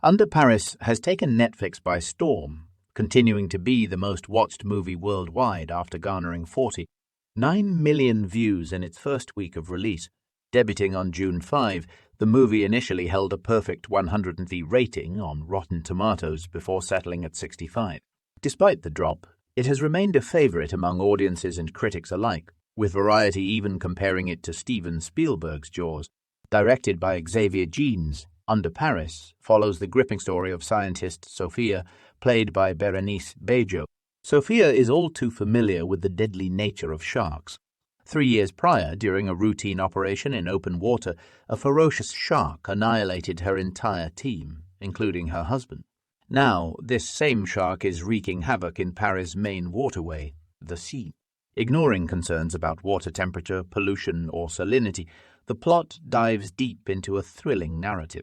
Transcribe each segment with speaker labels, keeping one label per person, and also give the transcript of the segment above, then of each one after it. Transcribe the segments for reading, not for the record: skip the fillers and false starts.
Speaker 1: Under Paris has taken Netflix by storm, continuing to be the most watched movie worldwide after garnering 49 million views in its first week of release. Debuting on June 5, the movie initially held a perfect 100 rating on Rotten Tomatoes before settling at 65. Despite the drop, it has remained a favorite among audiences and critics alike, with Variety even comparing it to Steven Spielberg's Jaws. Directed by Xavier Jeans, Under Paris follows the gripping story of scientist Sophia, played by Berenice Bejo. Sophia is all too familiar with the deadly nature of sharks. 3 years prior, during a routine operation in open water, a ferocious shark annihilated her entire team, including her husband. Now, this same shark is wreaking havoc in Paris' main waterway, the Seine. Ignoring concerns about water temperature, pollution, or salinity, the plot dives deep into a thrilling narrative.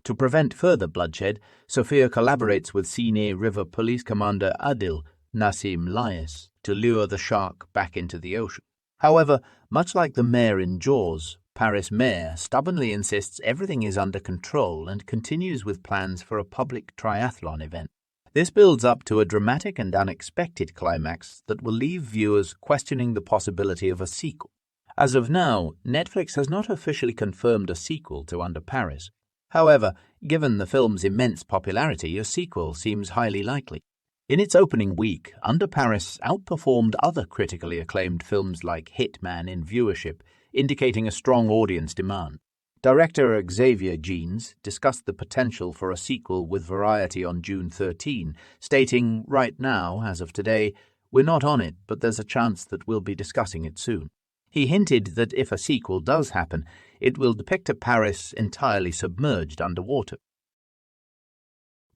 Speaker 1: To prevent further bloodshed, Sophia collaborates with Seine River Police Commander Adil Nassim Lias to lure the shark back into the ocean. However, much like the mayor in Jaws, Paris mayor stubbornly insists everything is under control and continues with plans for a public triathlon event. This builds up to a dramatic and unexpected climax that will leave viewers questioning the possibility of a sequel. As of now, Netflix has not officially confirmed a sequel to Under Paris. However, given the film's immense popularity, a sequel seems highly likely. In its opening week, Under Paris outperformed other critically acclaimed films like Hitman in viewership, indicating a strong audience demand. Director Xavier Jeans discussed the potential for a sequel with Variety on June 13, stating, "Right now, as of today, we're not on it, but there's a chance that we'll be discussing it soon." He hinted that if a sequel does happen, it will depict a Paris entirely submerged underwater.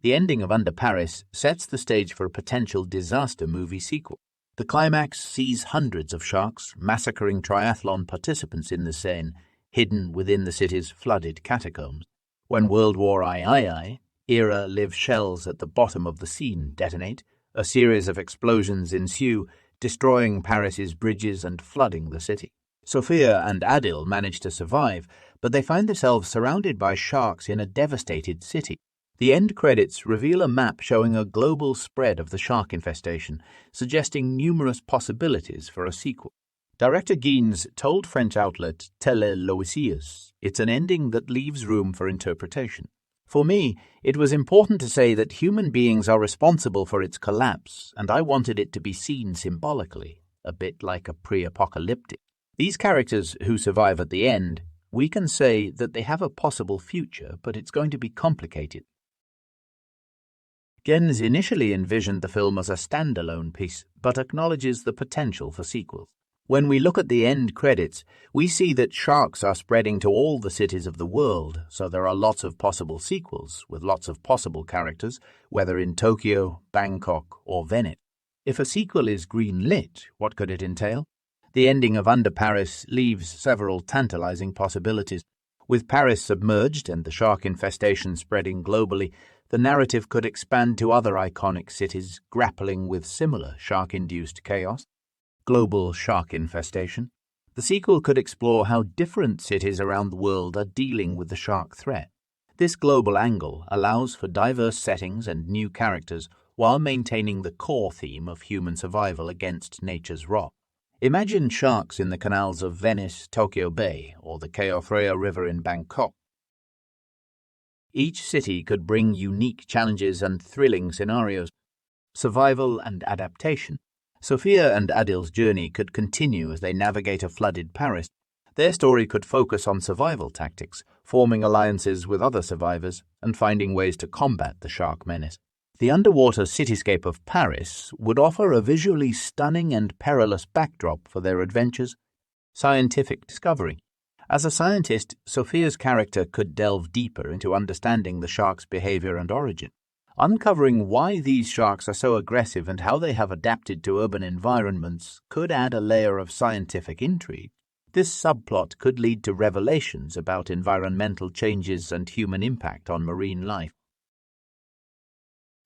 Speaker 1: The ending of Under Paris sets the stage for a potential disaster movie sequel. The climax sees hundreds of sharks massacring triathlon participants in the Seine, hidden within the city's flooded catacombs. When World War II era live shells at the bottom of the Seine detonate, a series of explosions ensue, destroying Paris's bridges and flooding the city. Sophia and Adil manage to survive, but they find themselves surrounded by sharks in a devastated city. The end credits reveal a map showing a global spread of the shark infestation, suggesting numerous possibilities for a sequel. Director Jeans told French outlet Télé Loisirs, "It's an ending that leaves room for interpretation. For me, it was important to say that human beings are responsible for its collapse, and I wanted it to be seen symbolically, a bit like a pre-apocalyptic. These characters who survive at the end, we can say that they have a possible future, but it's going to be complicated." Gens initially envisioned the film as a standalone piece, but acknowledges the potential for sequels. When we look at the end credits, we see that sharks are spreading to all the cities of the world, so there are lots of possible sequels with lots of possible characters, whether in Tokyo, Bangkok, or Venice. If a sequel is greenlit, what could it entail? The ending of Under Paris leaves several tantalizing possibilities. With Paris submerged and the shark infestation spreading globally, the narrative could expand to other iconic cities grappling with similar shark-induced chaos. Global shark infestation. The sequel could explore how different cities around the world are dealing with the shark threat. This global angle allows for diverse settings and new characters while maintaining the core theme of human survival against nature's wrath. Imagine sharks in the canals of Venice, Tokyo Bay, or the Chao Phraya River in Bangkok. Each city could bring unique challenges and thrilling scenarios. Survival and adaptation. Sophia and Adil's journey could continue as they navigate a flooded Paris. Their story could focus on survival tactics, forming alliances with other survivors, and finding ways to combat the shark menace. The underwater cityscape of Paris would offer a visually stunning and perilous backdrop for their adventures. Scientific discovery. As a scientist, Sophia's character could delve deeper into understanding the shark's behavior and origin. Uncovering why these sharks are so aggressive and how they have adapted to urban environments could add a layer of scientific intrigue. This subplot could lead to revelations about environmental changes and human impact on marine life.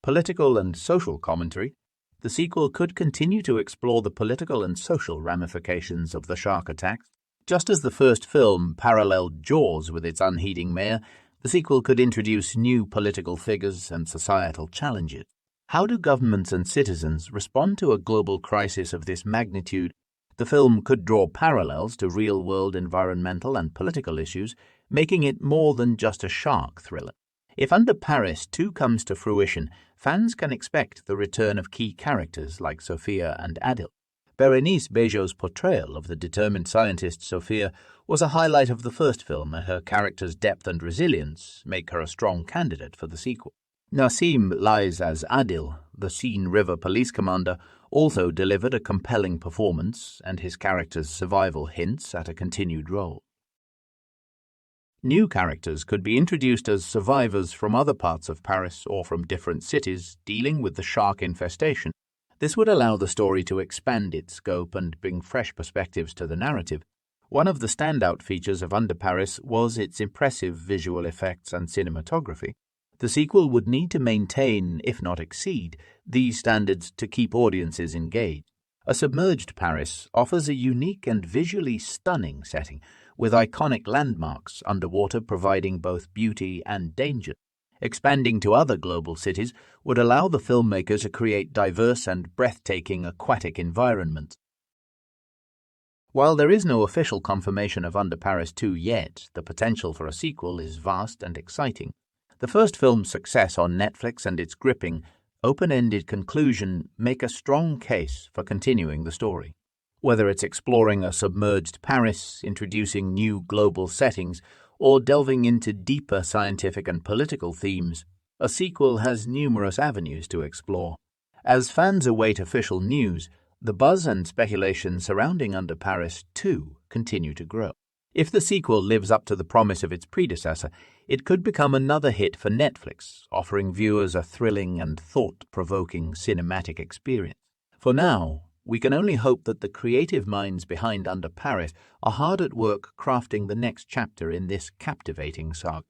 Speaker 1: Political and social commentary. The sequel could continue to explore the political and social ramifications of the shark attacks. Just as the first film paralleled Jaws with its unheeding mayor, The sequel could introduce new political figures and societal challenges. How do governments and citizens respond to a global crisis of this magnitude? The film could draw parallels to real-world environmental and political issues, making it more than just a shark thriller. If Under Paris 2 comes to fruition, fans can expect the return of key characters like Sophia and Adil. Berenice Bejo's portrayal of the determined scientist Sophia was a highlight of the first film, and her character's depth and resilience make her a strong candidate for the sequel. Nassim Lies as Adil, the Seine River police commander, also delivered a compelling performance, and his character's survival hints at a continued role. New characters could be introduced as survivors from other parts of Paris or from different cities dealing with the shark infestation. This would allow the story to expand its scope and bring fresh perspectives to the narrative. One of the standout features of Under Paris was its impressive visual effects and cinematography. The sequel would need to maintain, if not exceed, these standards to keep audiences engaged. A submerged Paris offers a unique and visually stunning setting, with iconic landmarks underwater providing both beauty and danger. Expanding to other global cities would allow the filmmaker to create diverse and breathtaking aquatic environments. While there is no official confirmation of Under Paris 2 yet, the potential for a sequel is vast and exciting. The first film's success on Netflix and its gripping, open-ended conclusion make a strong case for continuing the story. Whether it's exploring a submerged Paris, introducing new global settings, or delving into deeper scientific and political themes, a sequel has numerous avenues to explore. As fans await official news, the buzz and speculation surrounding Under Paris 2 continue to grow. If the sequel lives up to the promise of its predecessor, it could become another hit for Netflix, offering viewers a thrilling and thought-provoking cinematic experience. For now, we can only hope that the creative minds behind Under Paris are hard at work crafting the next chapter in this captivating saga.